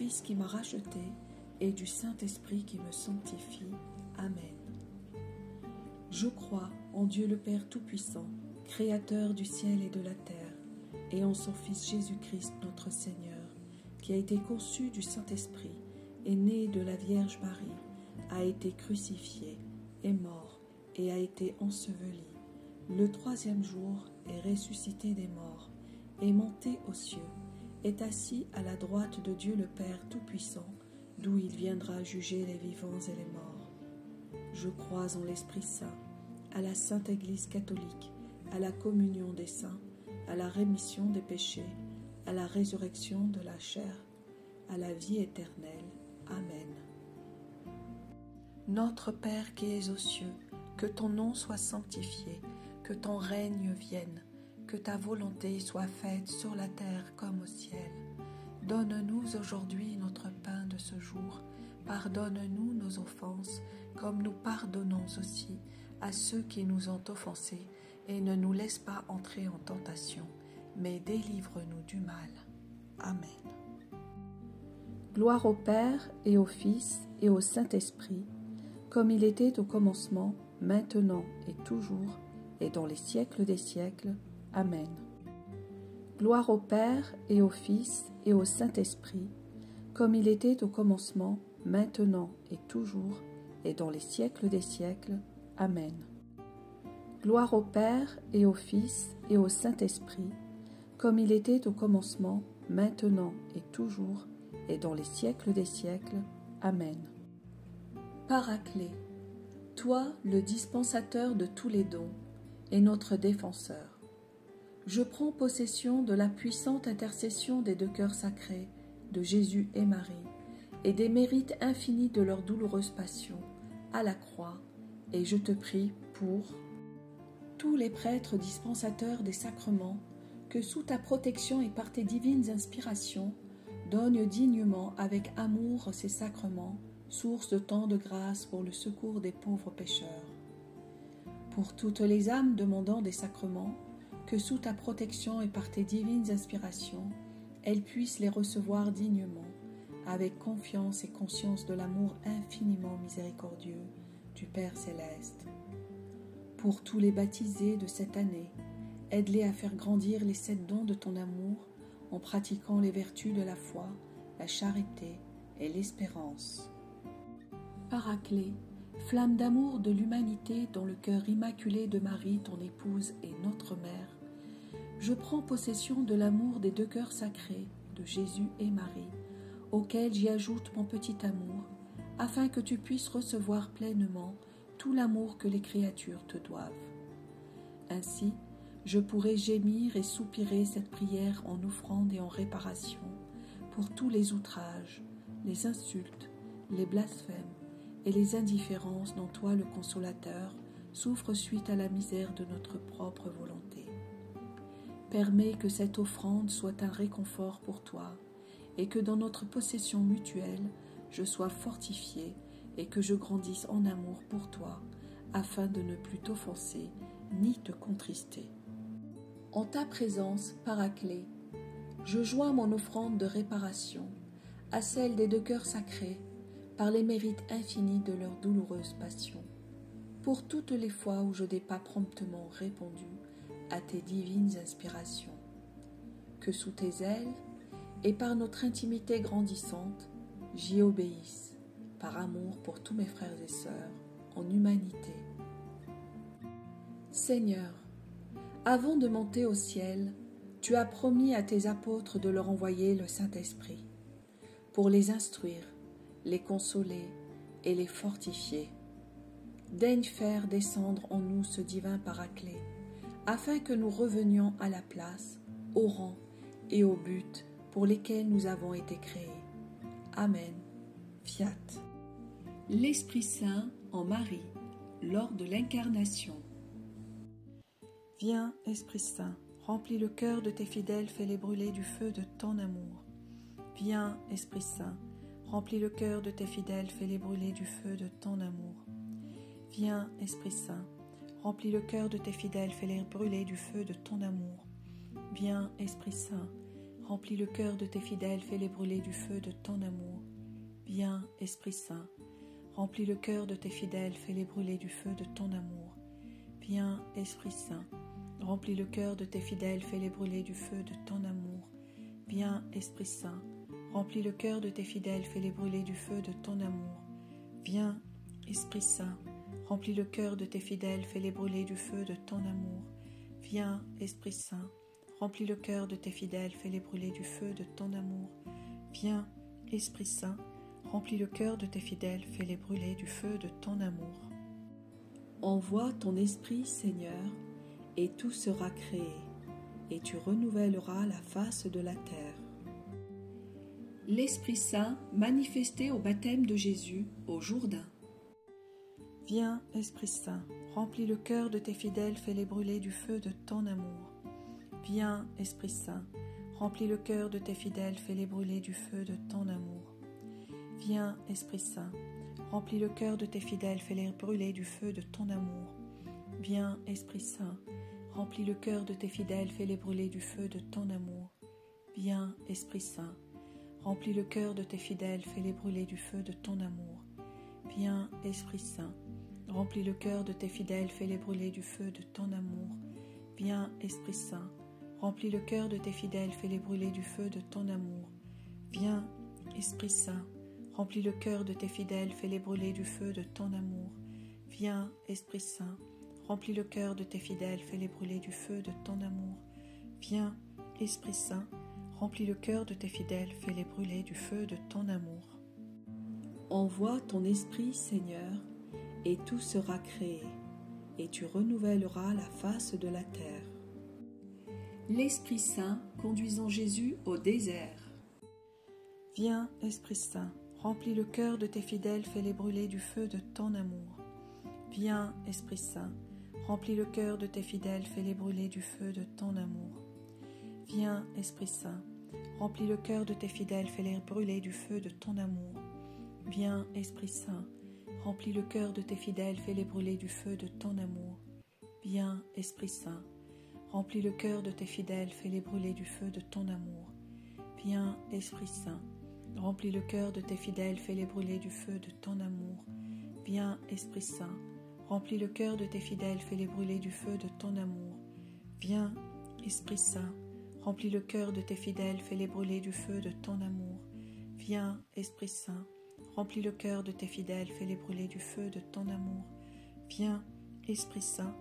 Fils qui m'a racheté et du Saint-Esprit qui me sanctifie. Amen. Je crois en Dieu le Père Tout-Puissant, Créateur du ciel et de la terre, et en son Fils Jésus-Christ notre Seigneur, qui a été conçu du Saint-Esprit, est né de la Vierge Marie, a été crucifié, est mort et a été enseveli. Le 3e jour est ressuscité des morts, est monté aux cieux, est assis à la droite de Dieu le Père Tout-Puissant, d'où il viendra juger les vivants et les morts. Je crois en l'Esprit Saint, à la Sainte Église catholique, à la communion des saints, à la rémission des péchés, à la résurrection de la chair, à la vie éternelle. Amen. Notre Père qui es aux cieux, que ton nom soit sanctifié, que ton règne vienne, que ta volonté soit faite sur la terre comme au ciel. Donne-nous aujourd'hui notre pain de ce jour. Pardonne-nous nos offenses, comme nous pardonnons aussi à ceux qui nous ont offensés, et ne nous laisse pas entrer en tentation, mais délivre-nous du mal. Amen. Gloire au Père et au Fils et au Saint-Esprit, comme il était au commencement, maintenant et toujours, et dans les siècles des siècles. Amen. Gloire au Père et au Fils et au Saint-Esprit, comme il était au commencement, maintenant et toujours, et dans les siècles des siècles. Amen. Gloire au Père et au Fils et au Saint-Esprit, comme il était au commencement, maintenant et toujours, et dans les siècles des siècles. Amen. Paraclet, toi le dispensateur de tous les dons, et notre défenseur, je prends possession de la puissante intercession des 2 cœurs sacrés, de Jésus et Marie, et des mérites infinis de leur douloureuse passion à la croix, et je te prie pour tous les prêtres dispensateurs des sacrements, que sous ta protection et par tes divines inspirations, donne dignement avec amour ces sacrements, source de tant de grâce pour le secours des pauvres pécheurs. Pour toutes les âmes demandant des sacrements, que sous ta protection et par tes divines inspirations, elles puissent les recevoir dignement, avec confiance et conscience de l'amour infiniment miséricordieux du Père Céleste. Pour tous les baptisés de cette année, aide-les à faire grandir les 7 dons de ton amour en pratiquant les vertus de la foi, la charité et l'espérance. Paraclet, flamme d'amour de l'humanité dans le cœur immaculé de Marie, ton épouse et notre mère, je prends possession de l'amour des 2 cœurs sacrés, de Jésus et Marie, auquel j'y ajoute mon petit amour, afin que tu puisses recevoir pleinement tout l'amour que les créatures te doivent. Ainsi, je pourrai gémir et soupirer cette prière en offrande et en réparation pour tous les outrages, les insultes, les blasphèmes et les indifférences dont toi, le Consolateur, souffre suite à la misère de notre propre volonté. Permets que cette offrande soit un réconfort pour toi, et que dans notre possession mutuelle, je sois fortifié et que je grandisse en amour pour toi, afin de ne plus t'offenser ni te contrister. En ta présence, Paraclet, je joins mon offrande de réparation à celle des 2 cœurs sacrés par les mérites infinis de leur douloureuse passion, pour toutes les fois où je n'ai pas promptement répondu à tes divines inspirations. Que sous tes ailes, et par notre intimité grandissante, j'y obéisse, par amour pour tous mes frères et sœurs, en humanité. Seigneur, avant de monter au ciel, tu as promis à tes apôtres de leur envoyer le Saint-Esprit, pour les instruire, les consoler et les fortifier. Daigne faire descendre en nous ce divin Paraclet, afin que nous revenions à la place, au rang et au but pour lesquels nous avons été créés. Amen. Fiat. L'Esprit Saint en Marie, lors de l'incarnation. Viens, Esprit Saint, remplis le cœur de tes fidèles, fais-les brûler du feu de ton amour. Viens, Esprit Saint, remplis le cœur de tes fidèles, fais-les brûler du feu de ton amour. Viens, Esprit Saint, remplis le cœur de tes fidèles, fais-les brûler du feu de ton amour. Viens, Esprit Saint, remplis le cœur de tes fidèles, fais-les brûler du feu de ton amour. Viens, Esprit Saint, remplis le cœur de tes fidèles, fais-les brûler du feu de ton amour. Viens, Esprit Saint, remplis le cœur de tes fidèles, fais-les brûler du feu de ton amour. Viens, Esprit Saint, remplis le cœur de tes fidèles, fais-les brûler du feu de ton amour. Viens, Esprit Saint, remplis le cœur de tes fidèles, fais-les brûler du feu de ton amour. Viens, Esprit Saint, remplis le cœur de tes fidèles, fais-les brûler du feu de ton amour. Viens, Esprit Saint, remplis le cœur de tes fidèles, fais-les brûler du feu de ton amour. Envoie ton Esprit, Seigneur, et tout sera créé, et tu renouvelleras la face de la terre. L'Esprit Saint manifesté au baptême de Jésus au Jourdain. Viens, Esprit Saint, remplis le cœur de tes fidèles, fais-les brûler du feu de ton amour. Viens, Esprit Saint, remplis le cœur de tes fidèles, fais-les brûler du feu de ton amour. Viens, Esprit Saint, remplis le cœur de tes fidèles, fais-les brûler du feu de ton amour. Viens, Esprit Saint, remplis le cœur de tes fidèles, fais-les brûler du feu de ton amour. Viens, Esprit Saint, remplis le cœur de tes fidèles, fais-les brûler du feu de ton amour. Viens, Esprit Saint, remplis le cœur de tes fidèles, fais-les brûler du feu de ton amour. Viens, Esprit Saint, remplis le cœur de tes fidèles, fais-les brûler du feu de ton amour. Viens, Esprit Saint, remplis le cœur de tes fidèles, fais-les brûler du feu de ton amour. Viens, Esprit Saint, remplis le cœur de tes fidèles, fais-les brûler du feu de ton amour. Viens, Esprit Saint, remplis le cœur de tes fidèles, fais-les brûler du feu de ton amour. Envoie ton Esprit, Seigneur, et tout sera créé, et tu renouvelleras la face de la terre. L'Esprit Saint conduisant Jésus au désert. Viens, Esprit Saint, remplis le cœur de tes fidèles, fais-les brûler du feu de ton amour. Viens, Esprit Saint, remplis le cœur de tes fidèles, fais-les brûler du feu de ton amour. Viens, Esprit Saint, remplis le cœur de tes fidèles, fais-les brûler du feu de ton amour. Viens, Esprit Saint, remplis le cœur de tes fidèles, fais-les brûler du feu de ton amour. Viens, Esprit Saint, remplis le cœur de tes fidèles, fais-les brûler du feu de ton amour. Viens, Esprit Saint, remplis le cœur de tes fidèles, fais-les brûler du feu de ton amour. Viens, Esprit Saint, remplis le cœur de tes fidèles, fais-les brûler du feu de ton amour. Viens, Esprit Saint, remplis le cœur de tes fidèles, fais-les brûler du feu de ton amour. Viens, Esprit Saint, remplis le cœur de tes fidèles, fais-les brûler du feu de ton amour. Viens, Esprit Saint,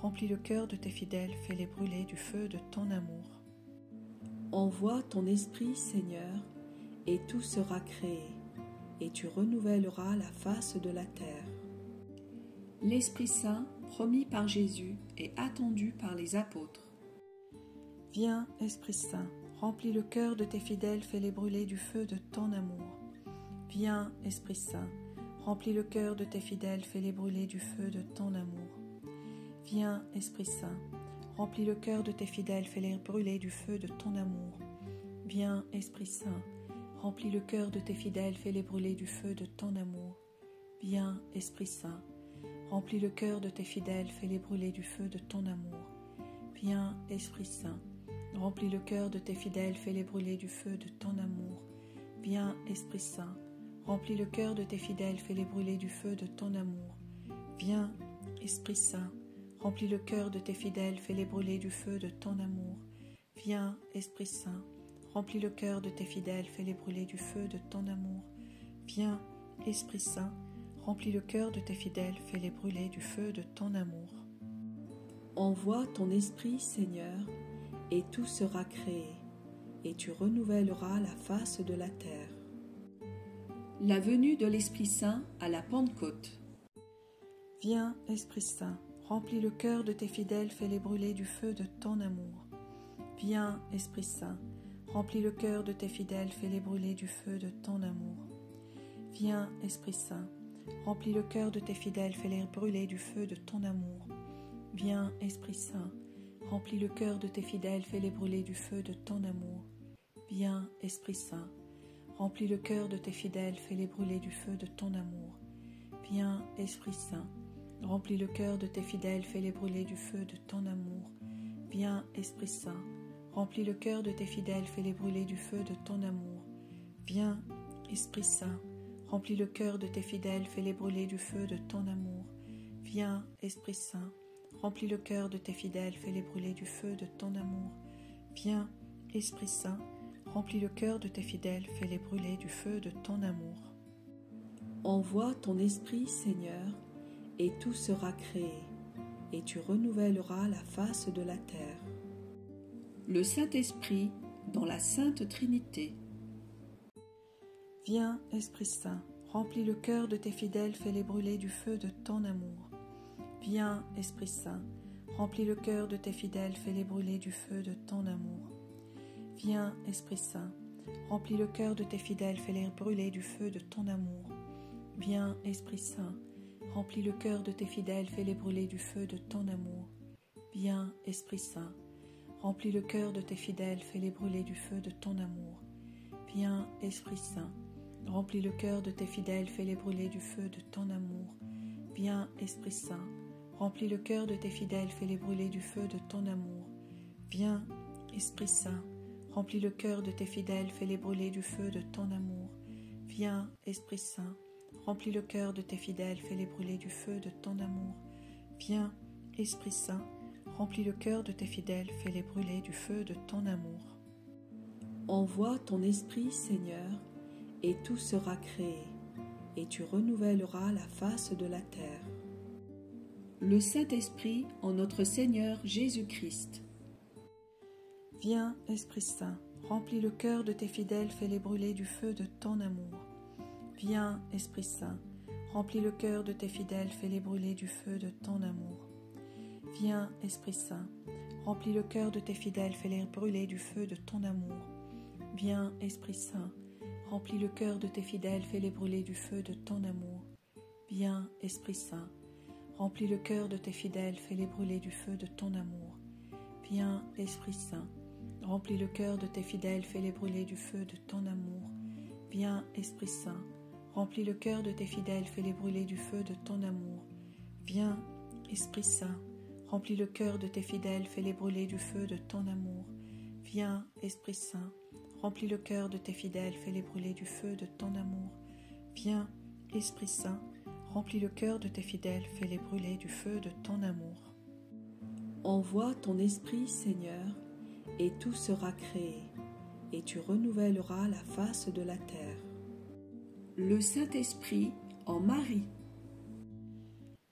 remplis le cœur de tes fidèles, fais-les brûler du feu de ton amour. Envoie ton Esprit, Seigneur, et tout sera créé, et tu renouvelleras la face de la terre. L'Esprit Saint, promis par Jésus et attendu par les apôtres. Viens, Esprit Saint, remplis le cœur de tes fidèles, fais-les brûler du feu de ton amour. Viens, Esprit Saint, remplis le cœur de tes fidèles, fais-les brûler du feu de ton amour. Viens, Esprit Saint, remplis le cœur de tes fidèles, fais-les brûler du feu de ton amour. Viens, Esprit Saint, remplis le cœur de tes fidèles, fais-les brûler du feu de ton amour. Viens, Esprit Saint, remplis le cœur de tes fidèles, fais-les brûler du feu de ton amour. Viens, Esprit Saint, remplis le cœur de tes fidèles, fais-les brûler du feu de ton amour. Viens, Esprit Saint, remplis le cœur de tes fidèles, fais-les brûler du feu de ton amour. Viens, Esprit Saint, remplis le cœur de tes fidèles, fais-les brûler du feu de ton amour. Viens, Esprit Saint, remplis le cœur de tes fidèles, fais-les brûler du feu de ton amour. Viens, Esprit Saint, remplis le cœur de tes fidèles, fais-les brûler du feu de ton amour. Envoie ton Esprit, Seigneur, et tout sera créé, et tu renouvelleras la face de la terre. La venue de l'Esprit Saint à la Pentecôte. Viens, Esprit Saint, remplis le cœur de tes fidèles, fais-les brûler du feu de ton amour. Viens, Esprit Saint, remplis le cœur de tes fidèles, fais-les brûler du feu de ton amour. Viens, Esprit Saint, remplis le cœur de tes fidèles, fais-les brûler du feu de ton amour. Viens, Esprit Saint, remplis le cœur de tes fidèles, fais-les brûler du feu de ton amour. Viens, Esprit Saint, remplis le cœur de tes fidèles, fais-les brûler du feu de ton amour. Viens, Esprit Saint, remplis le cœur de tes fidèles, fais-les brûler du feu de ton amour. Viens, Esprit Saint, remplis le cœur de tes fidèles, fais-les brûler du feu de ton amour. Viens, Esprit Saint, remplis le cœur de tes fidèles, fais-les brûler du feu de ton amour. Viens, Esprit Saint, remplis le cœur de tes fidèles, fais-les brûler du feu de ton amour. Viens, Esprit Saint, remplis le cœur de tes fidèles, fais-les brûler du feu de ton amour. Envoie ton Esprit, Seigneur, et tout sera créé, et tu renouvelleras la face de la terre. Le Saint-Esprit dans la Sainte Trinité. Viens, Esprit Saint, remplis le cœur de tes fidèles, fais-les brûler du feu de ton amour. Viens, Esprit Saint, remplis le cœur de tes fidèles, fais-les brûler du feu de ton amour. Viens, Esprit Saint, remplis le cœur de tes fidèles, fais-les brûler du feu de ton amour. Viens, Esprit Saint, remplis le cœur de tes fidèles, fais-les brûler du feu de ton amour. Viens, Esprit Saint, remplis le cœur de tes fidèles, fais-les brûler du feu de ton amour. Viens, Esprit Saint, remplis le cœur de tes fidèles, fais-les brûler du feu de ton amour. Viens, Esprit Saint, remplis le cœur de tes fidèles, fais-les brûler du feu de ton amour. Viens, Esprit Saint, remplis le cœur de tes fidèles, fais-les brûler du feu de ton amour. Viens, Esprit Saint, remplis le cœur de tes fidèles, fais-les brûler du feu de ton amour. Viens, Esprit Saint, remplis le cœur de tes fidèles, fais-les brûler du feu de ton amour. Envoie ton Esprit, Seigneur, et tout sera créé, et tu renouvelleras la face de la terre. Le Saint-Esprit en notre Seigneur Jésus-Christ. Viens, Esprit Saint, remplis le cœur de tes fidèles, fais-les brûler du feu de ton amour. Viens, Esprit Saint, remplis le cœur de tes fidèles, fais-les brûler du feu de ton amour. Viens, Esprit Saint, remplis le cœur de tes fidèles, fais-les brûler du feu de ton amour. Viens, Esprit Saint, remplis le cœur de tes fidèles, fais-les brûler du feu de ton amour. Viens, Esprit Saint, remplis le cœur de tes fidèles, fais-les brûler du feu de ton amour. Viens, Esprit Saint, remplis le cœur de tes fidèles, fais-les brûler du feu de ton amour. Viens, Esprit Saint, remplis le cœur de tes fidèles, fais-les brûler du feu de ton amour. Viens, Esprit Saint, remplis le cœur de tes fidèles, fais-les brûler du feu de ton amour. Viens, Esprit Saint, remplis le cœur de tes fidèles, fais-les brûler du feu de ton amour. Viens, Esprit Saint, remplis le cœur de tes fidèles, fais-les brûler du feu de ton amour. Envoie ton Esprit, Seigneur, et tout sera créé, et tu renouvelleras la face de la terre. Le Saint-Esprit en Marie.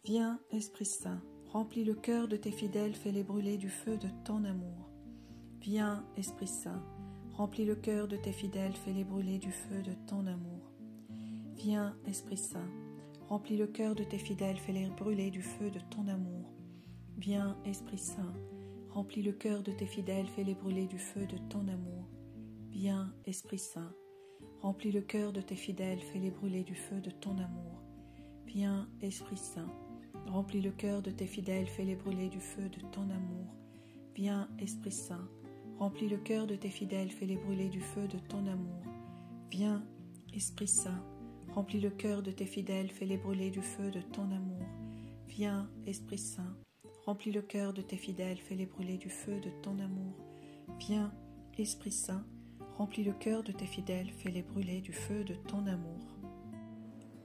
Viens, Esprit Saint, remplis le cœur de tes fidèles, fais-les brûler du feu de ton amour. Viens, Esprit Saint, remplis le cœur de tes fidèles, fais-les brûler du feu de ton amour. Viens, Esprit Saint, remplis le cœur de tes fidèles, fais-les brûler du feu de ton amour. Viens, Esprit Saint, remplis le cœur de tes fidèles, fais-les brûler du feu de ton amour. Viens, Esprit Saint, remplis le cœur de tes fidèles, fais-les brûler du feu de ton amour. Viens, Esprit Saint, remplis le cœur de tes fidèles, fais-les brûler du feu de ton amour. Viens, Esprit Saint, remplis le cœur de tes fidèles, fais-les brûler du feu de ton amour. Viens, Esprit Saint, remplis le cœur de tes fidèles, fais-les brûler du feu de ton amour. Viens, Esprit Saint, remplis le cœur de tes fidèles, fais-les brûler du feu de ton amour. Viens, Esprit Saint, remplis le cœur de tes fidèles, fais-les brûler du feu de ton amour.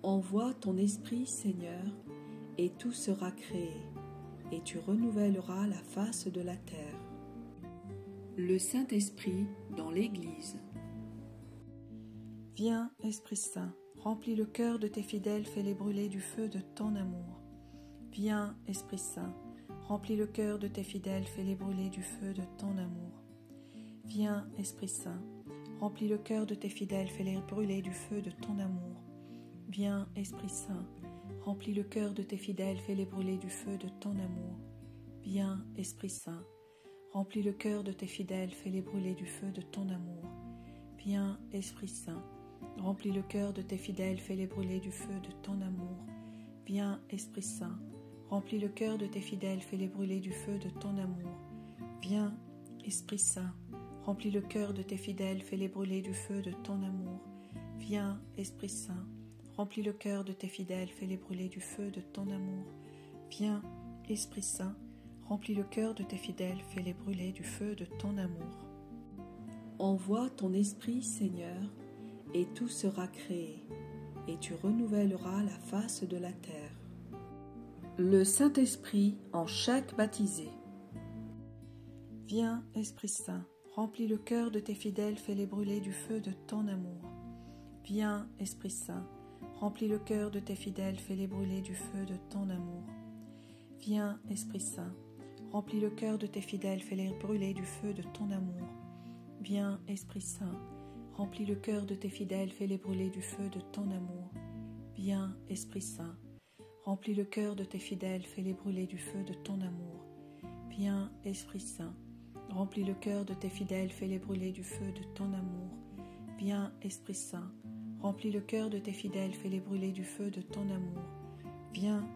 Envoie ton Esprit, Seigneur, et tout sera créé, et tu renouvelleras la face de la terre. Le Saint-Esprit dans l'Église. Viens, Esprit Saint, remplis le cœur de tes fidèles, fais-les brûler du feu de ton amour. Viens, Esprit Saint, remplis le cœur de tes fidèles, fais-les brûler du feu de ton amour. Viens, Esprit Saint, remplis le cœur de tes fidèles, fais-les brûler du feu de ton amour. Viens, Esprit Saint, remplis le cœur de tes fidèles, fais-les brûler du feu de ton amour. Viens, Esprit Saint, remplis le cœur de tes fidèles, fais-les brûler du feu de ton amour. Viens, Esprit Saint, remplis le cœur de tes fidèles, fais-les brûler du feu de ton amour. Viens, Esprit Saint, remplis le cœur de tes fidèles, fais-les brûler du feu de ton amour. Viens, Esprit Saint, remplis le cœur de tes fidèles, fais-les brûler du feu de ton amour. Viens, Esprit Saint, remplis le cœur de tes fidèles, fais-les brûler du feu de ton amour. Viens, Esprit Saint, remplis le cœur de tes fidèles, fais-les brûler du feu de ton amour. Envoie ton esprit, Seigneur, et tout sera créé, et tu renouvelleras la face de la terre. Le Saint-Esprit en chaque baptisé. Viens, Esprit Saint, remplis le cœur de tes fidèles, fais-les brûler du feu de ton amour. Viens, Esprit Saint, remplis le cœur de tes fidèles, fais-les brûler du feu de ton amour. Viens, Esprit Saint, remplis le cœur de tes fidèles, fais-les brûler du feu de ton amour. Viens, Esprit Saint, remplis le cœur de tes fidèles, fais-les brûler du feu de ton amour. Viens, Esprit Saint, remplis le cœur de tes fidèles, fais-les brûler du feu de ton amour. Viens, Esprit Saint, remplis le cœur de tes fidèles, fais-les brûler du feu de ton amour. Viens, Esprit Saint, remplis le cœur de tes fidèles, fais-les brûler du feu de ton amour. Viens,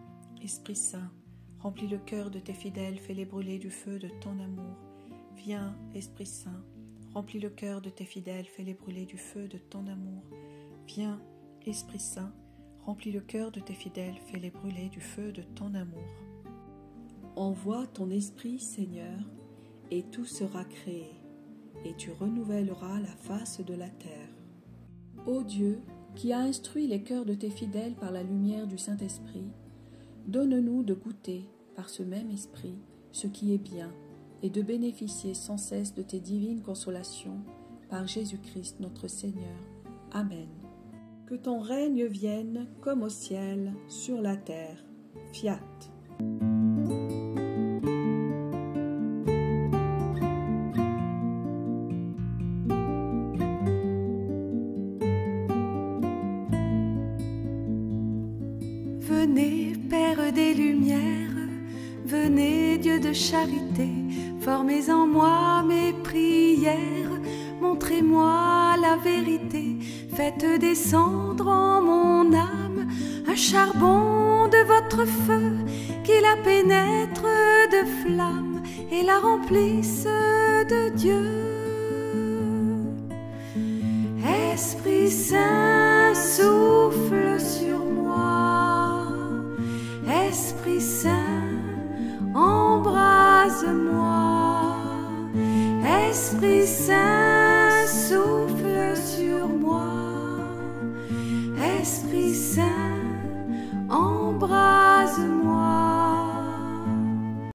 Esprit Saint, remplis le cœur de tes fidèles, fais-les brûler du feu de ton amour. Viens, Esprit Saint, remplis le cœur de tes fidèles, fais-les brûler du feu de ton amour. Viens, Esprit Saint, remplis le cœur de tes fidèles, fais-les brûler du feu de ton amour. Envoie ton esprit, Seigneur, et tout sera créé, et tu renouvelleras la face de la terre. Ô Dieu, qui as instruit les cœurs de tes fidèles par la lumière du Saint-Esprit, donne-nous de goûter, par ce même esprit, ce qui est bien, et de bénéficier sans cesse de tes divines consolations, par Jésus-Christ notre Seigneur. Amen. Que ton règne vienne, comme au ciel, sur la terre. Fiat. Venez, Père des Lumières, venez, Dieu de charité, formez en moi mes prières, montrez-moi la vérité, faites descendre en mon âme un charbon de votre feu, qui la pénètre de flamme et la remplisse de Dieu. Esprit Saint, souffle sur moi, Esprit Saint, embrase-moi, Esprit Saint,